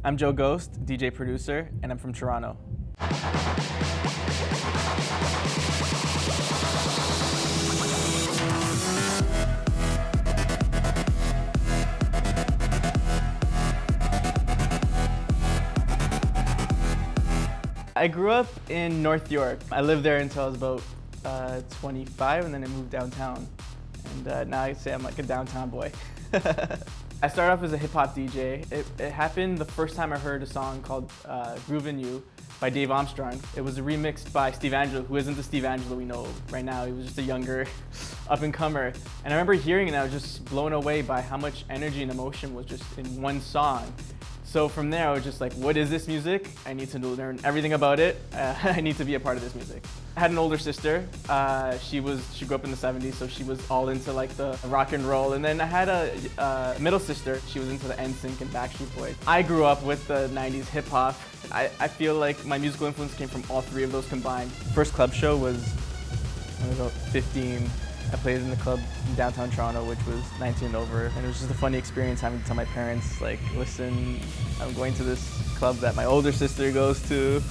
I'm Joe Ghost, DJ producer, and I'm from Toronto. I grew up in North York. I lived there until I was about 25, and then I moved downtown. And now I say I'm like a downtown boy. I started off as a hip-hop DJ. It happened the first time I heard a song called Groovin' You by Dave Armstrong. It was remixed by Steve Angelo, who isn't the Steve Angelo we know right now. He was just a younger up-and-comer. And I remember hearing it and I was just blown away by how much energy and emotion was just in one song. So from there, I was just like, what is this music? I need to learn everything about it. I need to be a part of this music. I had an older sister. She grew up in the 70s, so she was all into like the rock and roll. And then I had a middle sister. She was into the NSYNC and Backstreet Boys. I grew up with the 90s hip hop. I feel like my musical influence came from all three of those combined. First club show was when I was about 15. I played in the club in downtown Toronto, which was 19 and over, and it was just a funny experience having to tell my parents, like, listen, I'm going to this club that my older sister goes to. You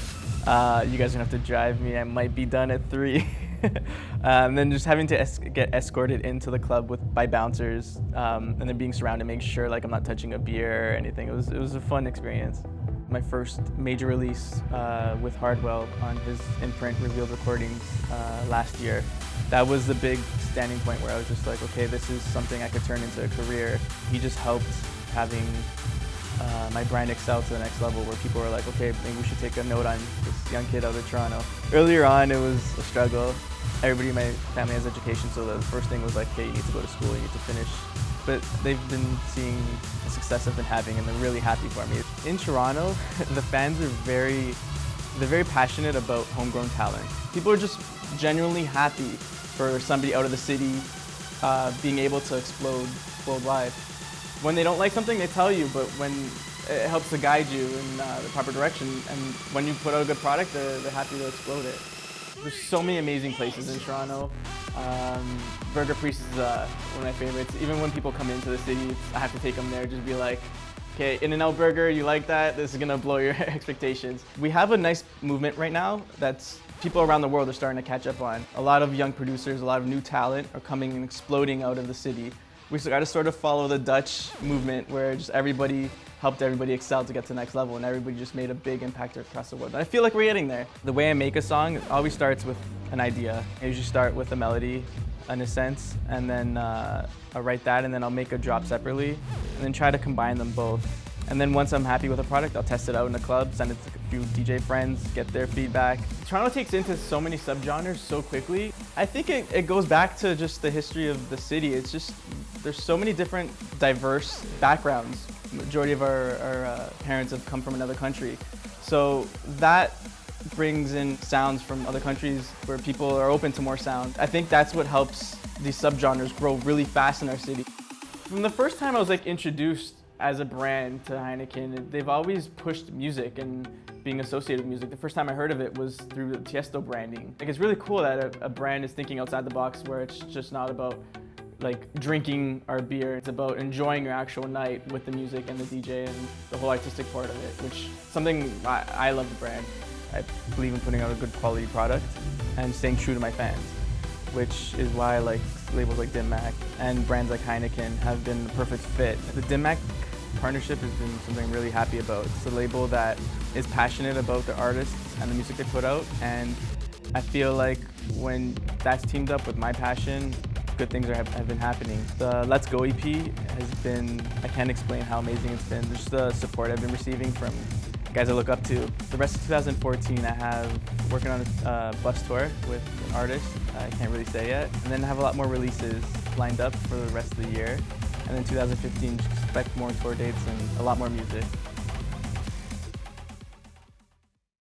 guys are gonna have to drive me. I might be done at 3. And then just having to get escorted into the club by bouncers, and then being surrounded, making sure like I'm not touching a beer or anything. It was a fun experience. My first major release with Hardwell on his Imprint Revealed recordings last year. That was the big standing point where I was just like, okay, this is something I could turn into a career. He just helped having my brand excel to the next level where people were like, okay, maybe we should take a note on this young kid out of Toronto. Earlier on, it was a struggle. Everybody in my family has education, so the first thing was like, okay, you need to go to school, you need to finish. But they've been seeing the success I've been having and they're really happy for me. In Toronto, the fans are they're very passionate about homegrown talent. People are just genuinely happy for somebody out of the city being able to explode worldwide. When they don't like something, they tell you, but when it helps to guide you in the proper direction, and when you put out a good product, they're happy to explode it. There's so many amazing places in Toronto. Burger Priest is one of my favorites. Even when people come into the city, I have to take them there, just be like, okay, In-N-Out Burger, you like that? This is gonna blow your expectations. We have a nice movement right now that's people around the world are starting to catch up on. A lot of young producers, a lot of new talent are coming and exploding out of the city. We got to sort of follow the Dutch movement where just everybody helped everybody excel to get to the next level and everybody just made a big impact across the world. And I feel like we're getting there. The way I make a song always starts with an idea. I usually start with a melody in a sense, and then I'll write that, and then I'll make a drop separately and then try to combine them both. And then once I'm happy with a product, I'll test it out in the club, send it to a few DJ friends, get their feedback. Toronto takes into so many subgenres so quickly. I think it goes back to just the history of the city. It's just, there's so many different diverse backgrounds. The majority of our parents have come from another country. So that brings in sounds from other countries where people are open to more sound. I think that's what helps these subgenres grow really fast in our city. From the first time I was like introduced as a brand to Heineken, they've always pushed music and being associated with music. The first time I heard of it was through the Tiesto branding. Like, it's really cool that a brand is thinking outside the box where it's just not about like drinking our beer. It's about enjoying your actual night with the music and the DJ and the whole artistic part of it, which is something I love the brand. I believe in putting out a good quality product and staying true to my fans, which is why I like labels like Dim Mak and brands like Heineken have been the perfect fit. The Dim Mak partnership has been something I'm really happy about. It's a label that is passionate about the artists and the music they put out, and I feel like when that's teamed up with my passion, good things have been happening. The Let's Go EP has been, I can't explain how amazing it's been. Just the support I've been receiving from guys I look up to. The rest of 2014 I have working on a bus tour with an artist, I can't really say yet, and then I have a lot more releases lined up for the rest of the year. And then 2015, just expect more tour dates and a lot more music.